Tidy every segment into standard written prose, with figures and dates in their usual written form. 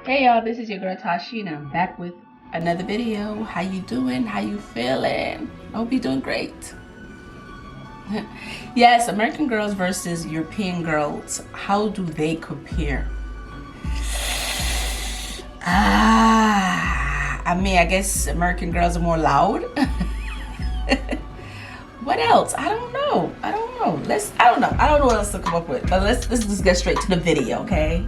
Hey y'all, this is your girl Tysheen and I'm back with another video. How you doing? How you feeling? I hope you're doing great. Yes, American girls versus European girls. How do they compare? I guess American girls are more loud. What else? I don't know. I don't know what else to come up with. But let's just get straight to the video, okay?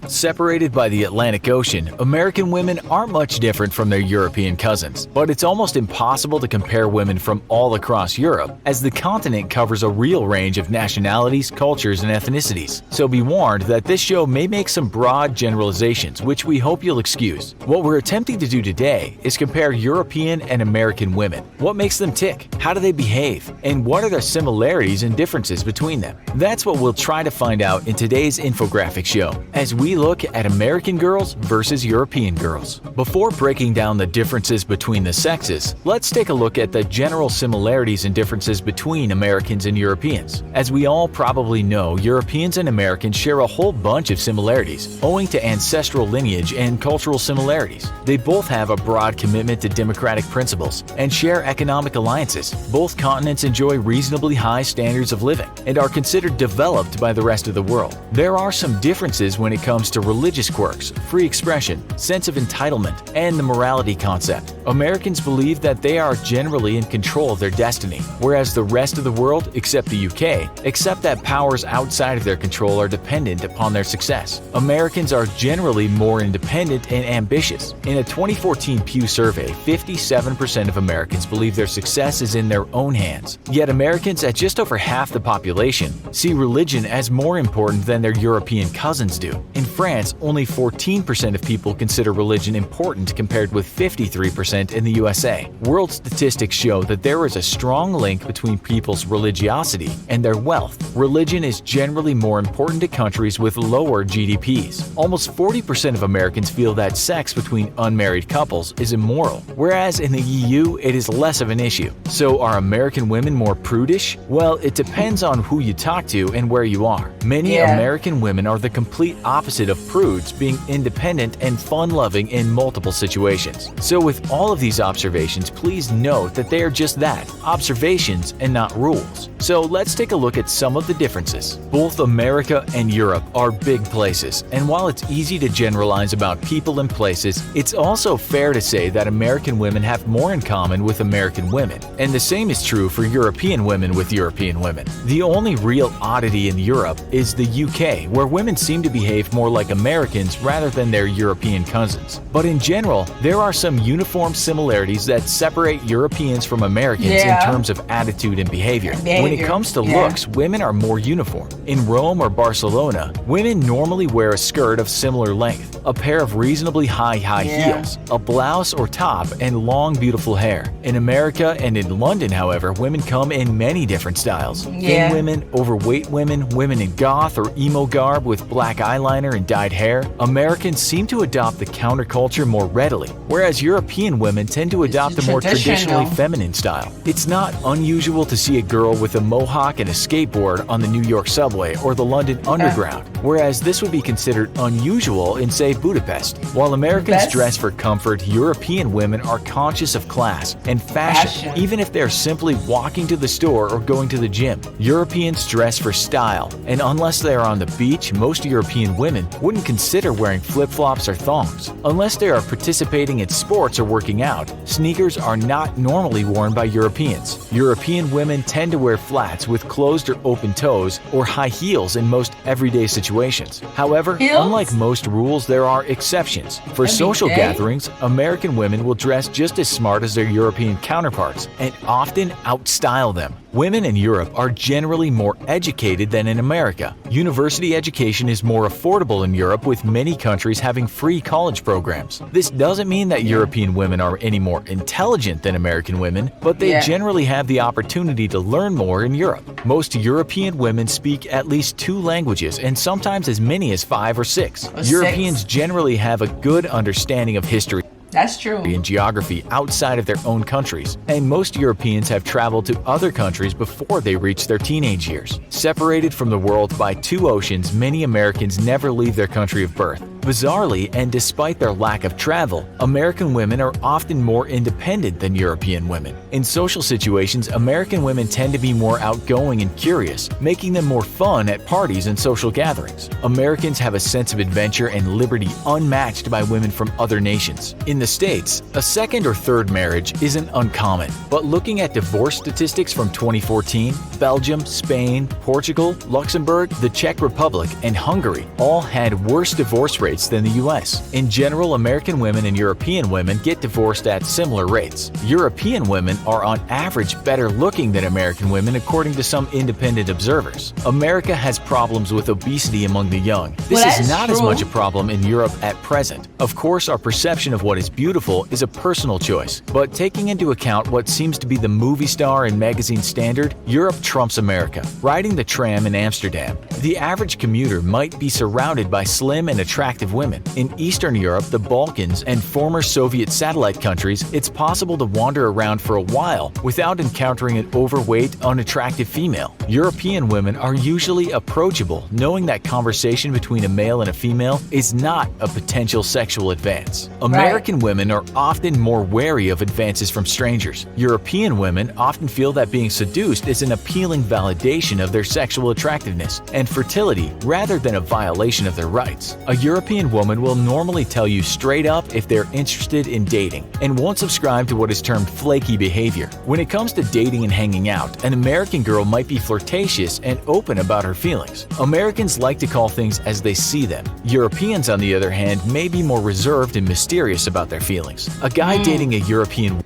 Separated by the Atlantic Ocean, American women aren't much different from their European cousins, but it's almost impossible to compare women from all across Europe, as the continent covers a real range of nationalities, cultures, and ethnicities. So be warned that this show may make some broad generalizations, which we hope you'll excuse. What we're attempting to do today is compare European and American women. What makes them tick? How do they behave? And what are the similarities and differences between them? That's what we'll try to find out in today's infographic show, as we look at American girls versus European girls. Before breaking down the differences between the sexes, let's take a look at the general similarities and differences between Americans and Europeans. As we all probably know, Europeans and Americans share a whole bunch of similarities, owing to ancestral lineage and cultural similarities. They both have a broad commitment to democratic principles and share economic alliances. Both continents enjoy reasonably high standards of living and are considered developed by the rest of the world. There are some differences when it comes to religious quirks, free expression, sense of entitlement, and the morality concept. Americans believe that they are generally in control of their destiny, whereas the rest of the world, except the UK, accept that powers outside of their control are dependent upon their success. Americans are generally more independent and ambitious. In a 2014 Pew survey, 57% of Americans believe their success is in their own hands. Yet Americans, at just over half the population, see religion as more important than their European cousins do. In France, only 14% of people consider religion important compared with 53% in the USA. World statistics show that there is a strong link between people's religiosity and their wealth. Religion is generally more important to countries with lower GDPs. Almost 40% of Americans feel that sex between unmarried couples is immoral, whereas in the EU it is less of an issue. So are American women more prudish? Well, it depends on who you talk to and where you are. Many American women are the complete opposite of prudes, being independent and fun-loving in multiple situations. So with all of these observations, please note that they are just that, observations and not rules. So let's take a look at some of the differences. Both America and Europe are big places, and while it's easy to generalize about people and places, it's also fair to say that American women have more in common with American women, and the same is true for European women with European women. The only real oddity in Europe is the UK, where women seem to behave more like Americans rather than their European cousins. But in general, there are some uniform similarities that separate Europeans from Americans in terms of attitude and behavior. When it comes to looks, women are more uniform. In Rome or Barcelona, women normally wear a skirt of similar length, a pair of reasonably high heels, a blouse or top, and long beautiful hair. In America and in London, however, women come in many different styles. Thin women, overweight women, women in goth or emo garb with black eyeliner and dyed hair. Americans seem to adopt the counterculture more readily, whereas European women tend to adopt a more traditionally feminine style. It's not unusual to see a girl with a mohawk and a skateboard on the New York subway or the London Underground, whereas this would be considered unusual in, say, Budapest. While Americans dress for comfort, European women are conscious of class and fashion, even if they're simply walking to the store or going to the gym. Europeans dress for style, and unless they are on the beach, most European women wouldn't consider wearing flip-flops or thongs. Unless they are participating in sports or working out, sneakers are not normally worn by Europeans. European women tend to wear flats with closed or open toes or high heels in most everyday situations. However, unlike most rules, there are exceptions. For social gatherings, American women will dress just as smart as their European counterparts and often outstyle them. Women in Europe are generally more educated than in America. University education is more affordable in Europe, with many countries having free college programs. This doesn't mean that European women are any more intelligent than American women, but they generally have the opportunity to learn more in Europe. Most European women speak at least 2 languages and sometimes as many as 5 or 6. Europeans generally have a good understanding of history That's true. in geography outside of their own countries, and most Europeans have traveled to other countries before they reach their teenage years. Separated from the world by 2 oceans, many Americans never leave their country of birth. Bizarrely, and despite their lack of travel, American women are often more independent than European women. In social situations, American women tend to be more outgoing and curious, making them more fun at parties and social gatherings. Americans have a sense of adventure and liberty unmatched by women from other nations. In the States, a second or third marriage isn't uncommon, but looking at divorce statistics from 2014, Belgium, Spain, Portugal, Luxembourg, the Czech Republic, and Hungary all had worse divorce rates than the US. In general, American women and European women get divorced at similar rates. European women are on average better looking than American women according to some independent observers. America has problems with obesity among the young. This is not as much a problem in Europe at present. Of course, our perception of what is beautiful is a personal choice, but taking into account what seems to be the movie star and magazine standard, Europe trumps America. Riding the tram in Amsterdam, the average commuter might be surrounded by slim and attractive women. In Eastern Europe, the Balkans, and former Soviet satellite countries, it's possible to wander around for a while without encountering an overweight, unattractive female. European women are usually approachable, knowing that conversation between a male and a female is not a potential sexual advance. American women are often more wary of advances from strangers. European women often feel that being seduced is an appealing validation of their sexual attractiveness and fertility rather than a violation of their rights. A European woman will normally tell you straight up if they're interested in dating and won't subscribe to what is termed flaky behavior. When it comes to dating and hanging out, an American girl might be flirtatious and open about her feelings. Americans like to call things as they see them. Europeans, on the other hand, may be more reserved and mysterious about their feelings. A guy dating a European...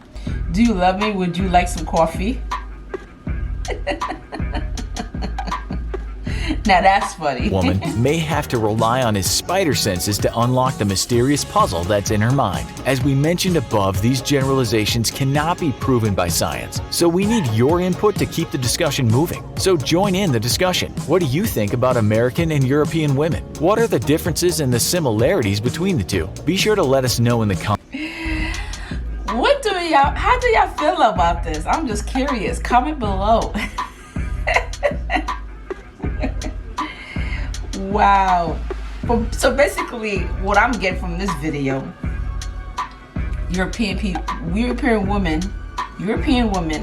Do you love me? Would you like some coffee? Now that's funny. woman may have to rely on his spider senses to unlock the mysterious puzzle that's in her mind. As we mentioned above, these generalizations cannot be proven by science, so we need your input to keep the discussion moving. So join in the discussion. What do you think about American and European women? What are the differences and the similarities between the two? Be sure to let us know in the comments. How do y'all feel about this? I'm just curious. Comment below. Wow. So basically, what I'm getting from this video, European women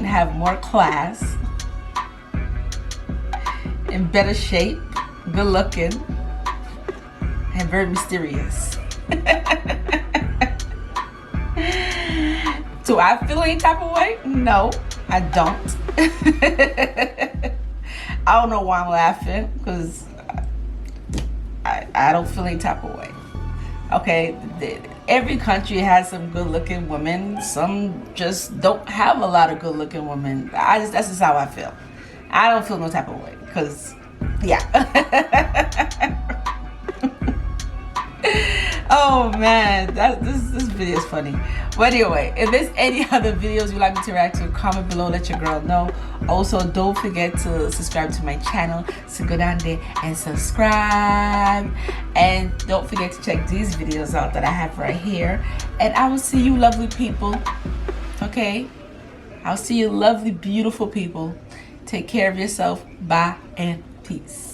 have more class, in better shape, good looking, and very mysterious. Do I feel any type of way? No, I don't. I don't know why I'm laughing, because I don't feel any type of way. Okay, every country has some good looking women. Some just don't have a lot of good looking women. That's just how I feel. I don't feel no type of way, because yeah. Oh man, this video is funny. But anyway, if there's any other videos you'd like me to react to, comment below, let your girl know. Also, don't forget to subscribe to my channel. So go down there and subscribe. And don't forget to check these videos out that I have right here. And I will see you lovely people. Okay? I'll see you lovely, beautiful people. Take care of yourself. Bye and peace.